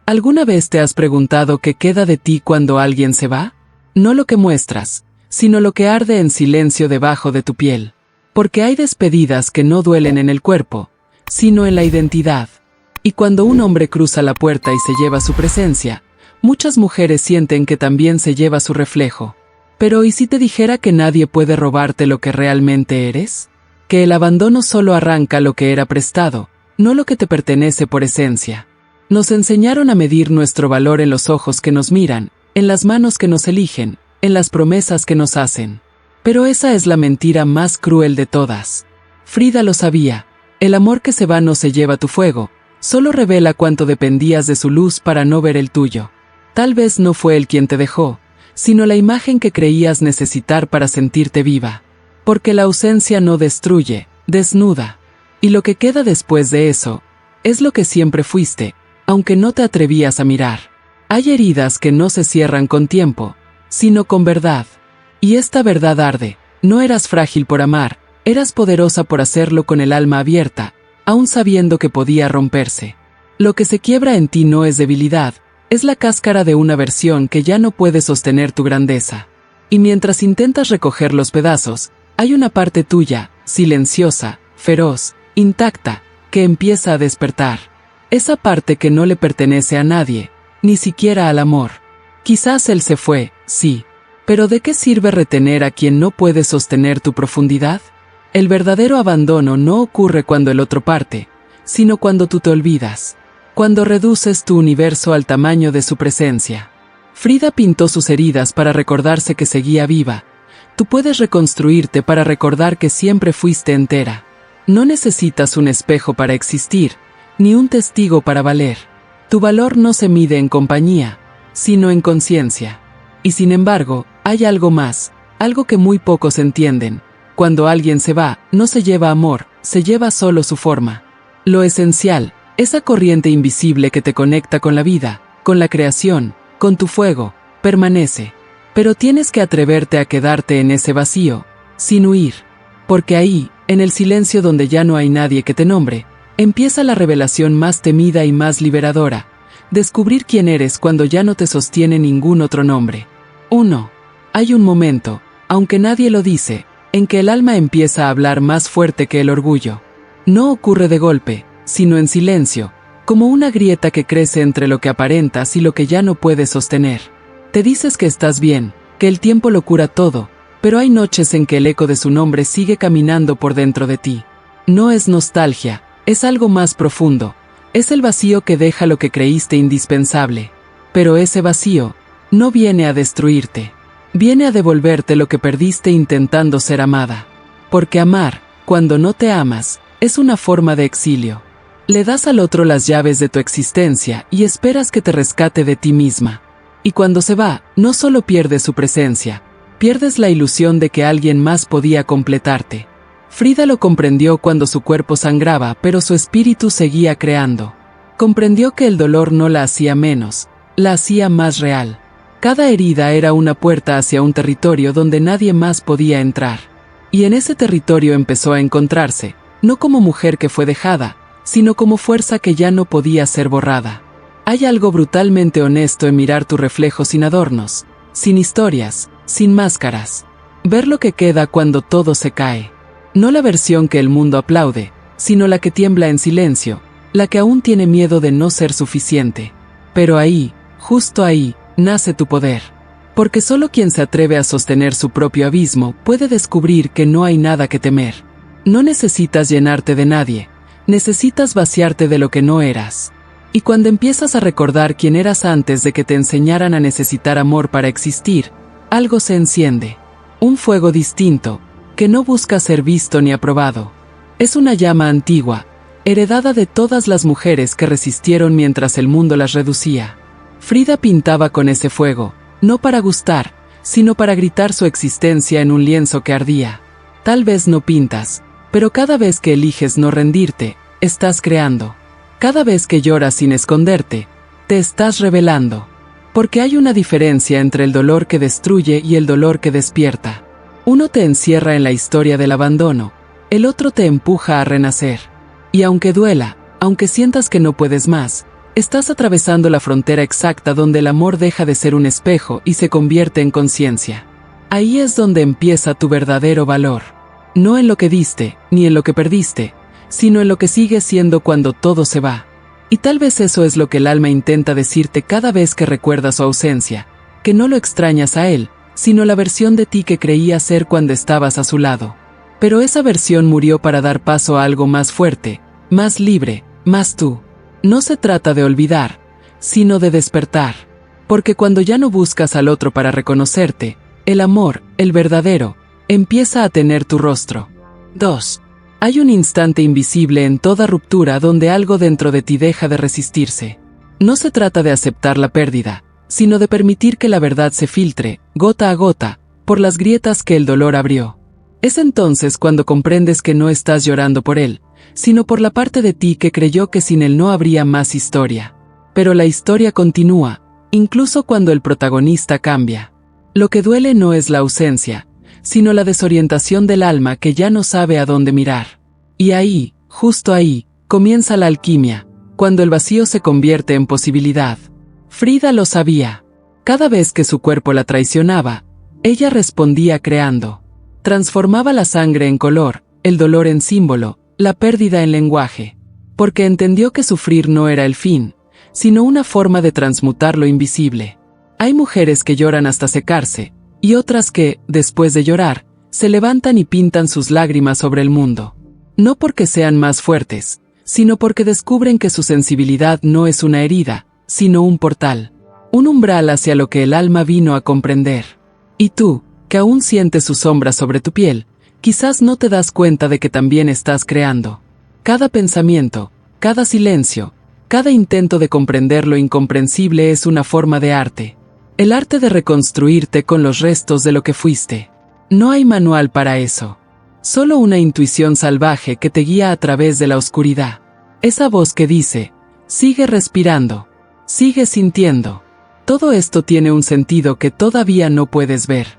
¿Alguna vez te has preguntado qué queda de ti cuando alguien se va? No lo que muestras, sino lo que arde en silencio debajo de tu piel. Porque hay despedidas que no duelen en el cuerpo, sino en la identidad. Y cuando un hombre cruza la puerta y se lleva su presencia, muchas mujeres sienten que también se lleva su reflejo. Pero ¿y si te dijera que nadie puede robarte lo que realmente eres? Que el abandono solo arranca lo que era prestado, no lo que te pertenece por esencia. Nos enseñaron a medir nuestro valor en los ojos que nos miran, en las manos que nos eligen, en las promesas que nos hacen. Pero esa es la mentira más cruel de todas. Frida lo sabía. El amor que se va no se lleva tu fuego, solo revela cuánto dependías de su luz para no ver el tuyo. Tal vez no fue él quien te dejó, sino la imagen que creías necesitar para sentirte viva. Porque la ausencia no destruye, desnuda. Y lo que queda después de eso, es lo que siempre fuiste, aunque no te atrevías a mirar. Hay heridas que no se cierran con tiempo, sino con verdad. Y esta verdad arde. No eras frágil por amar, eras poderosa por hacerlo con el alma abierta, aún sabiendo que podía romperse. Lo que se quiebra en ti no es debilidad, es la cáscara de una versión que ya no puede sostener tu grandeza. Y mientras intentas recoger los pedazos, hay una parte tuya, silenciosa, feroz, intacta, que empieza a despertar. Esa parte que no le pertenece a nadie, ni siquiera al amor. Quizás él se fue, sí. Pero ¿de qué sirve retener a quien no puede sostener tu profundidad? El verdadero abandono no ocurre cuando el otro parte, sino cuando tú te olvidas. Cuando reduces tu universo al tamaño de su presencia. Frida pintó sus heridas para recordarse que seguía viva. Tú puedes reconstruirte para recordar que siempre fuiste entera. No necesitas un espejo para existir, ni un testigo para valer. Tu valor no se mide en compañía, sino en conciencia. Y sin embargo, hay algo más, algo que muy pocos entienden. Cuando alguien se va, no se lleva amor, se lleva solo su forma. Lo esencial, esa corriente invisible que te conecta con la vida, con la creación, con tu fuego, permanece. Pero tienes que atreverte a quedarte en ese vacío, sin huir. Porque ahí, en el silencio donde ya no hay nadie que te nombre, empieza la revelación más temida y más liberadora. Descubrir quién eres cuando ya no te sostiene ningún otro nombre. 1. Hay un momento, aunque nadie lo dice, en que el alma empieza a hablar más fuerte que el orgullo. No ocurre de golpe, sino en silencio, como una grieta que crece entre lo que aparentas y lo que ya no puedes sostener. Te dices que estás bien, que el tiempo lo cura todo, pero hay noches en que el eco de su nombre sigue caminando por dentro de ti. No es nostalgia, es algo más profundo, es el vacío que deja lo que creíste indispensable. Pero ese vacío no viene a destruirte, viene a devolverte lo que perdiste intentando ser amada. Porque amar, cuando no te amas, es una forma de exilio. Le das al otro las llaves de tu existencia y esperas que te rescate de ti misma. Y cuando se va, no solo pierdes su presencia, pierdes la ilusión de que alguien más podía completarte. Frida lo comprendió cuando su cuerpo sangraba, pero su espíritu seguía creando. Comprendió que el dolor no la hacía menos, la hacía más real. Cada herida era una puerta hacia un territorio donde nadie más podía entrar. Y en ese territorio empezó a encontrarse, no como mujer que fue dejada, sino como fuerza que ya no podía ser borrada. Hay algo brutalmente honesto en mirar tu reflejo sin adornos, sin historias, sin máscaras. Ver lo que queda cuando todo se cae. No la versión que el mundo aplaude, sino la que tiembla en silencio, la que aún tiene miedo de no ser suficiente. Pero ahí, justo ahí, nace tu poder. Porque solo quien se atreve a sostener su propio abismo puede descubrir que no hay nada que temer. No necesitas llenarte de nadie, necesitas vaciarte de lo que no eras. Y cuando empiezas a recordar quién eras antes de que te enseñaran a necesitar amor para existir, algo se enciende. Un fuego distinto, que no busca ser visto ni aprobado. Es una llama antigua, heredada de todas las mujeres que resistieron mientras el mundo las reducía. Frida pintaba con ese fuego, no para gustar, sino para gritar su existencia en un lienzo que ardía. Tal vez no pintas, pero cada vez que eliges no rendirte, estás creando. Cada vez que lloras sin esconderte, te estás revelando. Porque hay una diferencia entre el dolor que destruye y el dolor que despierta. Uno te encierra en la historia del abandono, el otro te empuja a renacer. Y aunque duela, aunque sientas que no puedes más, Estás atravesando la frontera exacta donde el amor deja de ser un espejo y se convierte en conciencia. Ahí es donde empieza tu verdadero valor. No en lo que diste, ni en lo que perdiste, sino en lo que sigues siendo cuando todo se va. Y tal vez eso es lo que el alma intenta decirte cada vez que recuerdas su ausencia, que no lo extrañas a él, sino la versión de ti que creías ser cuando estabas a su lado. Pero esa versión murió para dar paso a algo más fuerte, más libre, más tú. No se trata de olvidar, sino de despertar. Porque cuando ya no buscas al otro para reconocerte, el amor, el verdadero, empieza a tener tu rostro. 2. Hay un instante invisible en toda ruptura donde algo dentro de ti deja de resistirse. No se trata de aceptar la pérdida, sino de permitir que la verdad se filtre, gota a gota, por las grietas que el dolor abrió. Es entonces cuando comprendes que no estás llorando por él, sino por la parte de ti que creyó que sin él no habría más historia. Pero la historia continúa, incluso cuando el protagonista cambia. Lo que duele no es la ausencia, sino la desorientación del alma que ya no sabe a dónde mirar. Y ahí, justo ahí, comienza la alquimia, cuando el vacío se convierte en posibilidad. Frida lo sabía. Cada vez que su cuerpo la traicionaba, ella respondía creando. Transformaba la sangre en color, el dolor en símbolo, la pérdida en lenguaje. Porque entendió que sufrir no era el fin, sino una forma de transmutar lo invisible. Hay mujeres que lloran hasta secarse, y otras que, después de llorar, se levantan y pintan sus lágrimas sobre el mundo. No porque sean más fuertes, sino porque descubren que su sensibilidad no es una herida, sino un portal. Un umbral hacia lo que el alma vino a comprender. Y tú, que aún sientes su sombra sobre tu piel, quizás no te das cuenta de que también estás creando. Cada pensamiento, cada silencio, cada intento de comprender lo incomprensible es una forma de arte. El arte de reconstruirte con los restos de lo que fuiste. No hay manual para eso. Solo una intuición salvaje que te guía a través de la oscuridad. Esa voz que dice, sigue respirando, sigue sintiendo. Todo esto tiene un sentido que todavía no puedes ver.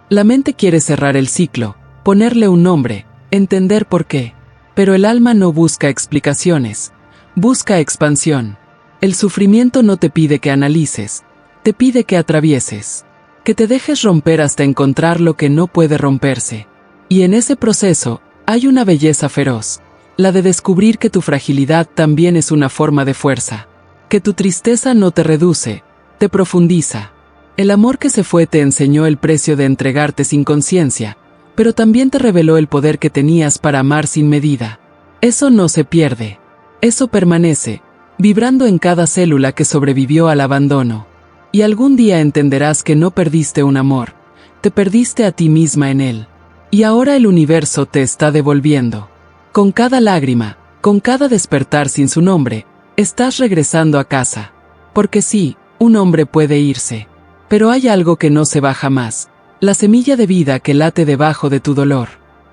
La mente quiere cerrar el ciclo, ponerle un nombre, entender por qué. Pero el alma no busca explicaciones, busca expansión. El sufrimiento no te pide que analices, te pide que atravieses, que te dejes romper hasta encontrar lo que no puede romperse. Y en ese proceso, hay una belleza feroz, la de descubrir que tu fragilidad también es una forma de fuerza, que tu tristeza no te reduce, te profundiza. El amor que se fue te enseñó el precio de entregarte sin conciencia, pero también te reveló el poder que tenías para amar sin medida. Eso no se pierde. Eso permanece, vibrando en cada célula que sobrevivió al abandono. Y algún día entenderás que no perdiste un amor, te perdiste a ti misma en él. Y ahora el universo te está devolviendo. Con cada lágrima, con cada despertar sin su nombre, estás regresando a casa. Porque sí, un hombre puede irse. Pero hay algo que no se va jamás, la semilla de vida que late debajo de tu dolor.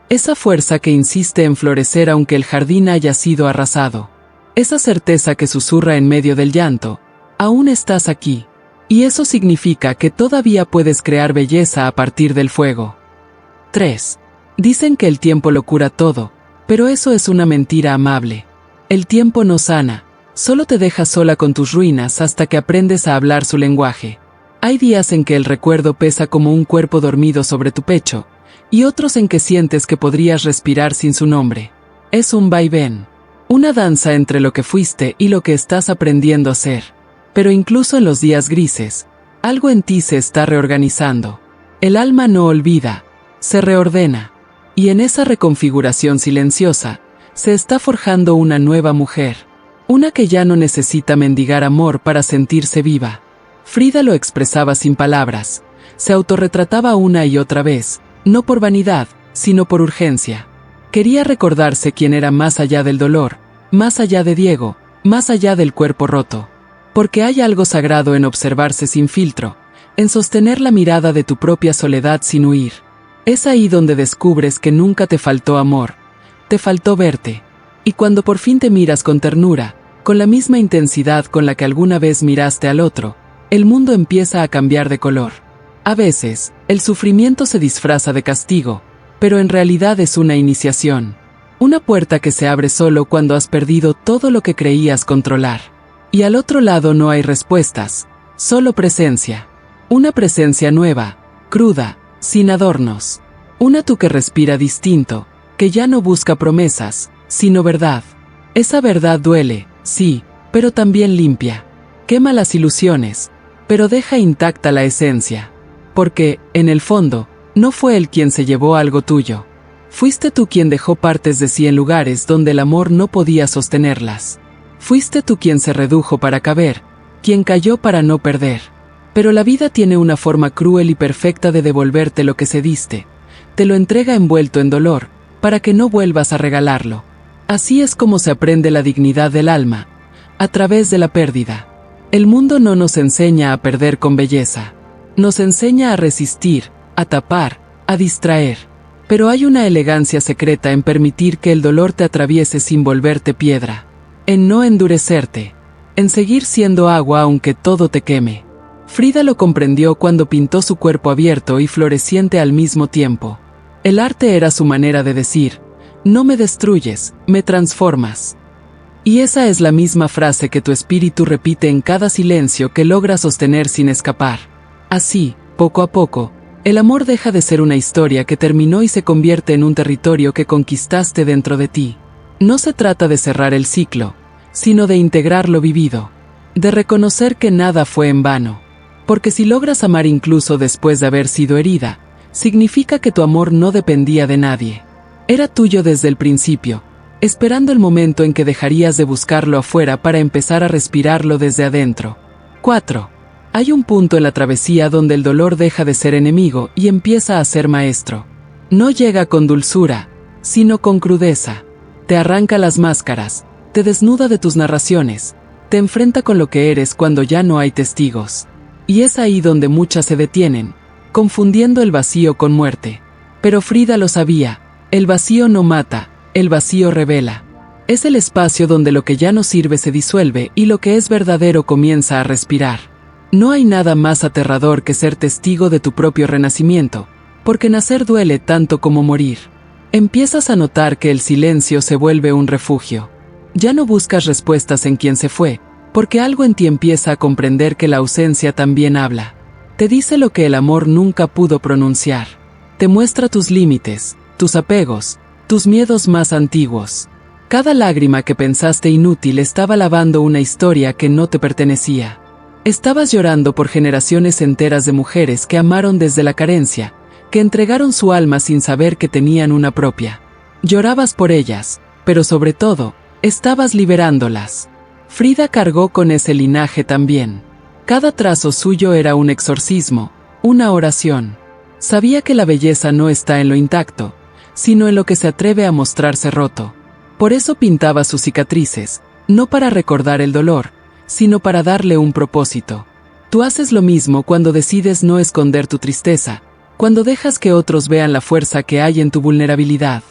Esa fuerza que insiste en florecer aunque el jardín haya sido arrasado. Esa certeza que susurra en medio del llanto, aún estás aquí. Y eso significa que todavía puedes crear belleza a partir del fuego. 3. Dicen que el tiempo lo cura todo, pero eso es una mentira amable. El tiempo no sana, solo te deja sola con tus ruinas hasta que aprendes a hablar su lenguaje. Hay días en que el recuerdo pesa como un cuerpo dormido sobre tu pecho, y otros en que sientes que podrías respirar sin su nombre. Es un vaivén, una danza entre lo que fuiste y lo que estás aprendiendo a ser. Pero incluso en los días grises, algo en ti se está reorganizando. El alma no olvida, se reordena, y en esa reconfiguración silenciosa, se está forjando una nueva mujer, una que ya no necesita mendigar amor para sentirse viva. Frida lo expresaba sin palabras, se autorretrataba una y otra vez, no por vanidad, sino por urgencia. Quería recordarse quién era más allá del dolor, más allá de Diego, más allá del cuerpo roto. Porque hay algo sagrado en observarse sin filtro, en sostener la mirada de tu propia soledad sin huir. Es ahí donde descubres que nunca te faltó amor, te faltó verte. Y cuando por fin te miras con ternura, con la misma intensidad con la que alguna vez miraste al otro, el mundo empieza a cambiar de color. A veces, el sufrimiento se disfraza de castigo, pero en realidad es una iniciación. Una puerta que se abre solo cuando has perdido todo lo que creías controlar. Y al otro lado no hay respuestas, solo presencia. Una presencia nueva, cruda, sin adornos. Una tú que respira distinto, que ya no busca promesas, sino verdad. Esa verdad duele, sí, pero también limpia. Quema las ilusiones, pero deja intacta la esencia. Porque, en el fondo, no fue él quien se llevó algo tuyo. Fuiste tú quien dejó partes de sí en lugares donde el amor no podía sostenerlas. Fuiste tú quien se redujo para caber, quien cayó para no perder. Pero la vida tiene una forma cruel y perfecta de devolverte lo que cediste. Te lo entrega envuelto en dolor, para que no vuelvas a regalarlo. Así es como se aprende la dignidad del alma, a través de la pérdida. El mundo no nos enseña a perder con belleza. Nos enseña a resistir, a tapar, a distraer. Pero hay una elegancia secreta en permitir que el dolor te atraviese sin volverte piedra. En no endurecerte. En seguir siendo agua aunque todo te queme. Frida lo comprendió cuando pintó su cuerpo abierto y floreciente al mismo tiempo. El arte era su manera de decir, no me destruyes, me transformas. Y esa es la misma frase que tu espíritu repite en cada silencio que logra sostener sin escapar. Así, poco a poco, el amor deja de ser una historia que terminó y se convierte en un territorio que conquistaste dentro de ti. No se trata de cerrar el ciclo, sino de integrar lo vivido, de reconocer que nada fue en vano. Porque si logras amar incluso después de haber sido herida, significa que tu amor no dependía de nadie. Era tuyo desde el principio, esperando el momento en que dejarías de buscarlo afuera para empezar a respirarlo desde adentro. 4. Hay un punto en la travesía donde el dolor deja de ser enemigo y empieza a ser maestro. No llega con dulzura, sino con crudeza. Te arranca las máscaras, te desnuda de tus narraciones, te enfrenta con lo que eres cuando ya no hay testigos. Y es ahí donde muchas se detienen, confundiendo el vacío con muerte. Pero Frida lo sabía, el vacío no mata, el vacío revela. Es el espacio donde lo que ya no sirve se disuelve y lo que es verdadero comienza a respirar. No hay nada más aterrador que ser testigo de tu propio renacimiento, porque nacer duele tanto como morir. Empiezas a notar que el silencio se vuelve un refugio. Ya no buscas respuestas en quien se fue, porque algo en ti empieza a comprender que la ausencia también habla. Te dice lo que el amor nunca pudo pronunciar. Te muestra tus límites, tus apegos, tus miedos más antiguos. Cada lágrima que pensaste inútil estaba lavando una historia que no te pertenecía. Estabas llorando por generaciones enteras de mujeres que amaron desde la carencia, que entregaron su alma sin saber que tenían una propia. Llorabas por ellas, pero sobre todo, estabas liberándolas. Frida cargó con ese linaje también. Cada trazo suyo era un exorcismo, una oración. Sabía que la belleza no está en lo intacto, sino en lo que se atreve a mostrarse roto. Por eso pintaba sus cicatrices, no para recordar el dolor, sino para darle un propósito. Tú haces lo mismo cuando decides no esconder tu tristeza, cuando dejas que otros vean la fuerza que hay en tu vulnerabilidad.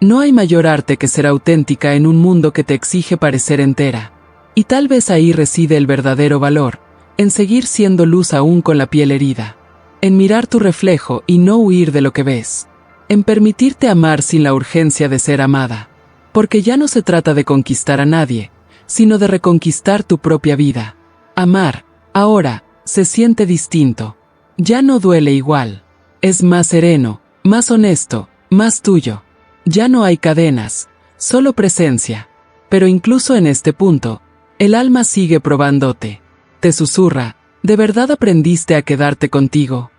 No hay mayor arte que ser auténtica en un mundo que te exige parecer entera. Y tal vez ahí reside el verdadero valor, en seguir siendo luz aún con la piel herida. En mirar tu reflejo y no huir de lo que ves. En permitirte amar sin la urgencia de ser amada. Porque ya no se trata de conquistar a nadie, sino de reconquistar tu propia vida. Amar, ahora, se siente distinto. Ya no duele igual. Es más sereno, más honesto, más tuyo. Ya no hay cadenas, solo presencia. Pero incluso en este punto, el alma sigue probándote. Te susurra, ¿de verdad aprendiste a quedarte contigo?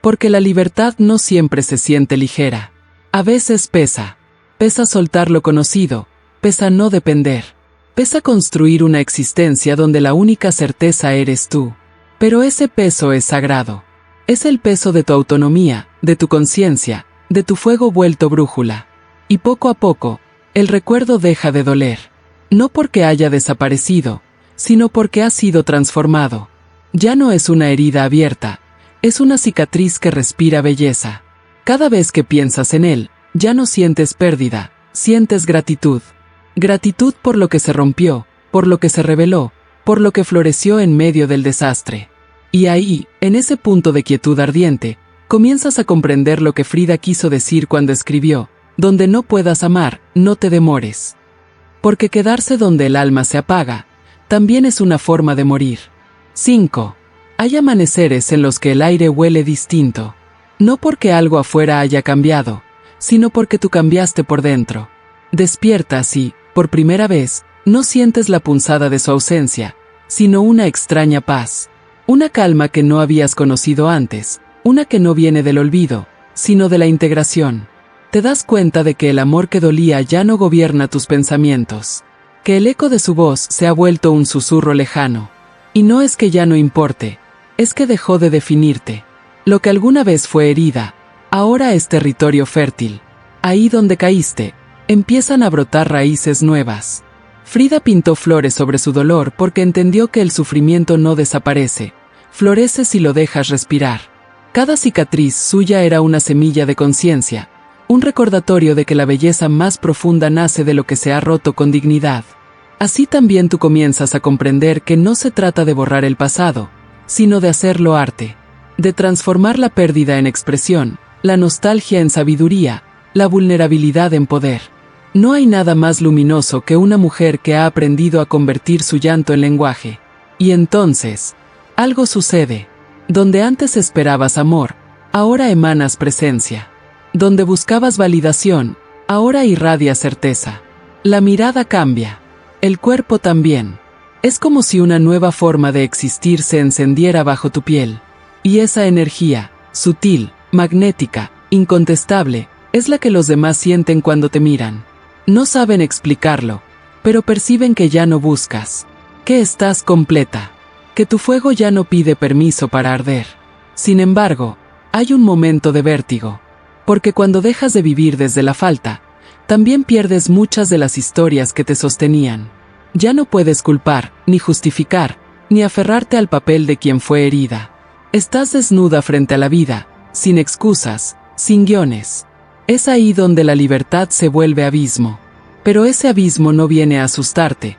Porque la libertad no siempre se siente ligera. A veces pesa. Pesa soltar lo conocido, pesa no depender. Pesa construir una existencia donde la única certeza eres tú. Pero ese peso es sagrado. Es el peso de tu autonomía, de tu conciencia, de tu fuego vuelto brújula. Y poco a poco, el recuerdo deja de doler. No porque haya desaparecido, sino porque ha sido transformado. Ya no es una herida abierta, es una cicatriz que respira belleza. Cada vez que piensas en él, ya no sientes pérdida, sientes gratitud. Gratitud por lo que se rompió, por lo que se reveló, por lo que floreció en medio del desastre. Y ahí, en ese punto de quietud ardiente, comienzas a comprender lo que Frida quiso decir cuando escribió, donde no puedas amar, no te demores. Porque quedarse donde el alma se apaga, también es una forma de morir. 5. Hay amaneceres en los que el aire huele distinto. No porque algo afuera haya cambiado, sino porque tú cambiaste por dentro. Despiertas y, por primera vez, no sientes la punzada de su ausencia, sino una extraña paz. Una calma que no habías conocido antes, una que no viene del olvido, sino de la integración. Te das cuenta de que el amor que dolía ya no gobierna tus pensamientos, que el eco de su voz se ha vuelto un susurro lejano. Y no es que ya no importe, es que dejó de definirte. Lo que alguna vez fue herida, ahora es territorio fértil. Ahí donde caíste, empiezan a brotar raíces nuevas. Frida pintó flores sobre su dolor porque entendió que el sufrimiento no desaparece, florece si lo dejas respirar. Cada cicatriz suya era una semilla de conciencia, un recordatorio de que la belleza más profunda nace de lo que se ha roto con dignidad. Así también tú comienzas a comprender que no se trata de borrar el pasado, sino de hacerlo arte, de transformar la pérdida en expresión, la nostalgia en sabiduría, la vulnerabilidad en poder. No hay nada más luminoso que una mujer que ha aprendido a convertir su llanto en lenguaje. Y entonces, algo sucede. Donde antes esperabas amor, ahora emanas presencia. Donde buscabas validación, ahora irradia certeza. La mirada cambia. El cuerpo también. Es como si una nueva forma de existir se encendiera bajo tu piel. Y esa energía, sutil, magnética, incontestable, es la que los demás sienten cuando te miran. No saben explicarlo, pero perciben que ya no buscas, que estás completa, que tu fuego ya no pide permiso para arder. Sin embargo, hay un momento de vértigo, porque cuando dejas de vivir desde la falta, también pierdes muchas de las historias que te sostenían. Ya no puedes culpar, ni justificar, ni aferrarte al papel de quien fue herida. Estás desnuda frente a la vida, sin excusas, sin guiones. Es ahí donde la libertad se vuelve abismo. Pero ese abismo no viene a asustarte,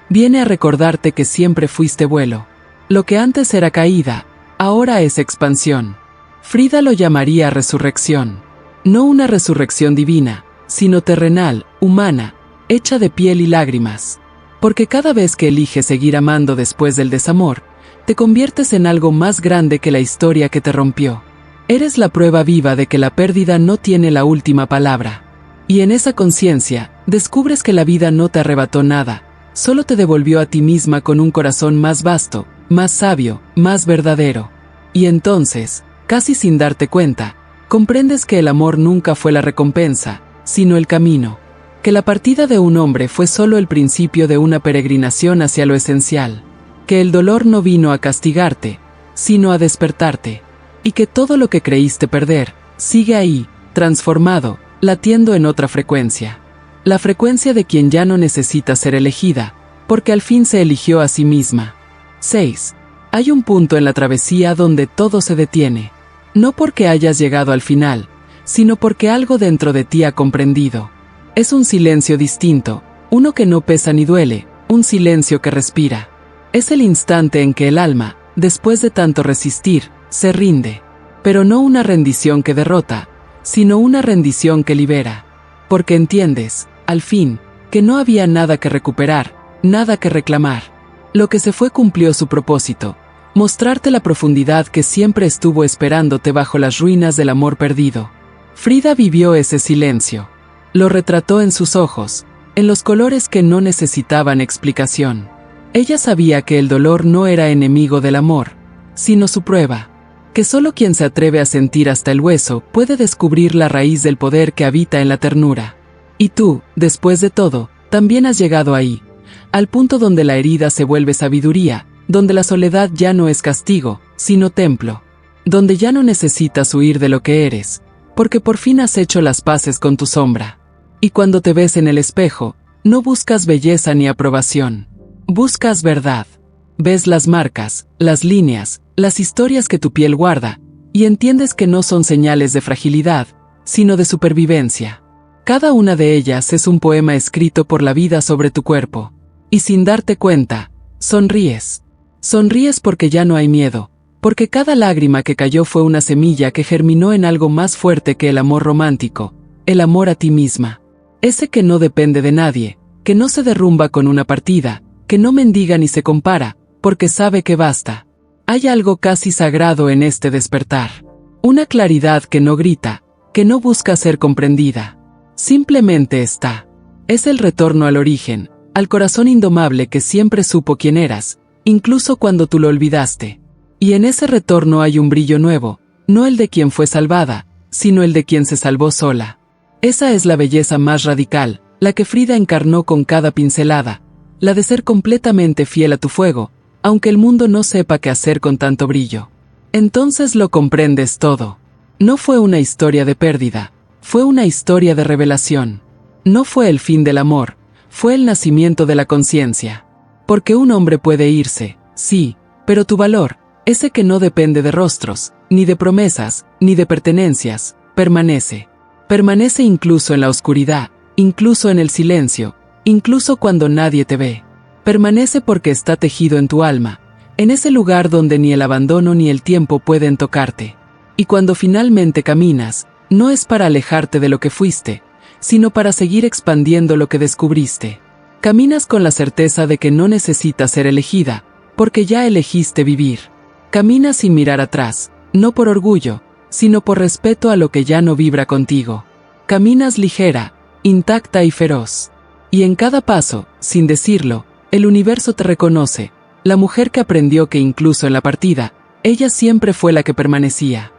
viene a recordarte que siempre fuiste vuelo. Lo que antes era caída, ahora es expansión. Frida lo llamaría resurrección. No una resurrección divina, sino terrenal, humana, hecha de piel y lágrimas. Porque cada vez que eliges seguir amando después del desamor, te conviertes en algo más grande que la historia que te rompió. Eres la prueba viva de que la pérdida no tiene la última palabra. Y en esa conciencia, descubres que la vida no te arrebató nada, solo te devolvió a ti misma con un corazón más vasto, más sabio, más verdadero. Y entonces, casi sin darte cuenta, comprendes que el amor nunca fue la recompensa, sino el camino. Que la partida de un hombre fue solo el principio de una peregrinación hacia lo esencial. Que el dolor no vino a castigarte, sino a despertarte. Y que todo lo que creíste perder, sigue ahí, transformado, latiendo en otra frecuencia. La frecuencia de quien ya no necesita ser elegida, porque al fin se eligió a sí misma. 6. Hay un punto en la travesía donde todo se detiene. No porque hayas llegado al final, sino porque algo dentro de ti ha comprendido. Es un silencio distinto, uno que no pesa ni duele, un silencio que respira. Es el instante en que el alma, después de tanto resistir, se rinde. Pero no una rendición que derrota, sino una rendición que libera. Porque entiendes, al fin, que no había nada que recuperar, nada que reclamar. Lo que se fue cumplió su propósito, mostrarte la profundidad que siempre estuvo esperándote bajo las ruinas del amor perdido. Frida vivió ese silencio. Lo retrató en sus ojos, en los colores que no necesitaban explicación. Ella sabía que el dolor no era enemigo del amor, sino su prueba. Que solo quien se atreve a sentir hasta el hueso puede descubrir la raíz del poder que habita en la ternura. Y tú, después de todo, también has llegado ahí, al punto donde la herida se vuelve sabiduría, donde la soledad ya no es castigo, sino templo, donde ya no necesitas huir de lo que eres, porque por fin has hecho las paces con tu sombra. Y cuando te ves en el espejo, no buscas belleza ni aprobación, buscas verdad. Ves las marcas, las líneas, las historias que tu piel guarda, y entiendes que no son señales de fragilidad, sino de supervivencia. Cada una de ellas es un poema escrito por la vida sobre tu cuerpo. Y sin darte cuenta, sonríes. Sonríes porque ya no hay miedo, porque cada lágrima que cayó fue una semilla que germinó en algo más fuerte que el amor romántico, el amor a ti misma. Ese que no depende de nadie, que no se derrumba con una partida, que no mendiga ni se compara, porque sabe que basta. Hay algo casi sagrado en este despertar. Una claridad que no grita, que no busca ser comprendida. Simplemente está. Es el retorno al origen, al corazón indomable que siempre supo quién eras, incluso cuando tú lo olvidaste. Y en ese retorno hay un brillo nuevo, no el de quien fue salvada, sino el de quien se salvó sola. Esa es la belleza más radical, la que Frida encarnó con cada pincelada, la de ser completamente fiel a tu fuego, aunque el mundo no sepa qué hacer con tanto brillo. Entonces lo comprendes todo. No fue una historia de pérdida, fue una historia de revelación. No fue el fin del amor, fue el nacimiento de la conciencia. Porque un hombre puede irse, sí, pero tu valor, ese que no depende de rostros, ni de promesas, ni de pertenencias, permanece. Permanece incluso en la oscuridad, incluso en el silencio, incluso cuando nadie te ve. Permanece porque está tejido en tu alma, en ese lugar donde ni el abandono ni el tiempo pueden tocarte. Y cuando finalmente caminas, no es para alejarte de lo que fuiste, sino para seguir expandiendo lo que descubriste. Caminas con la certeza de que no necesitas ser elegida, porque ya elegiste vivir. Caminas sin mirar atrás, no por orgullo, sino por respeto a lo que ya no vibra contigo. Caminas ligera, intacta y feroz. Y en cada paso, sin decirlo, el universo te reconoce, la mujer que aprendió que incluso en la partida, ella siempre fue la que permanecía.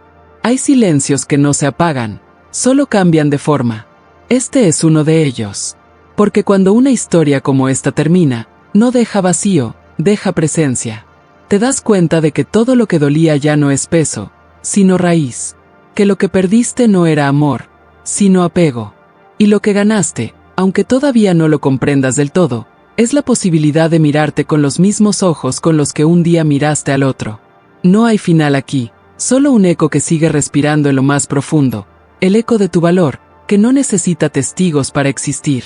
Hay silencios que no se apagan, solo cambian de forma. Este es uno de ellos. Porque cuando una historia como esta termina, no deja vacío, deja presencia. Te das cuenta de que todo lo que dolía ya no es peso, sino raíz. Que lo que perdiste no era amor, sino apego. Y lo que ganaste, aunque todavía no lo comprendas del todo, es la posibilidad de mirarte con los mismos ojos con los que un día miraste al otro. No hay final aquí, solo un eco que sigue respirando en lo más profundo, el eco de tu valor, que no necesita testigos para existir.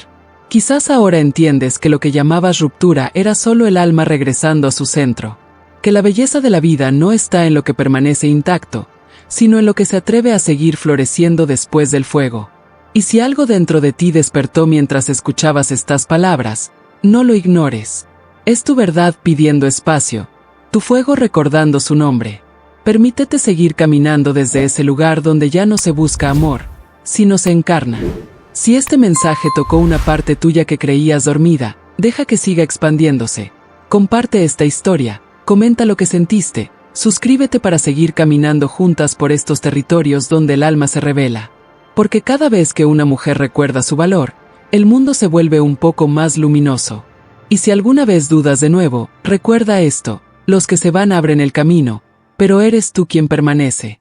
Quizás ahora entiendes que lo que llamabas ruptura era solo el alma regresando a su centro. Que la belleza de la vida no está en lo que permanece intacto, sino en lo que se atreve a seguir floreciendo después del fuego. Y si algo dentro de ti despertó mientras escuchabas estas palabras, no lo ignores. Es tu verdad pidiendo espacio, tu fuego recordando su nombre. Permítete seguir caminando desde ese lugar donde ya no se busca amor, sino se encarna. Si este mensaje tocó una parte tuya que creías dormida, deja que siga expandiéndose. Comparte esta historia, comenta lo que sentiste, suscríbete para seguir caminando juntas por estos territorios donde el alma se revela. Porque cada vez que una mujer recuerda su valor, el mundo se vuelve un poco más luminoso. Y si alguna vez dudas de nuevo, recuerda esto, los que se van abren el camino, pero eres tú quien permanece.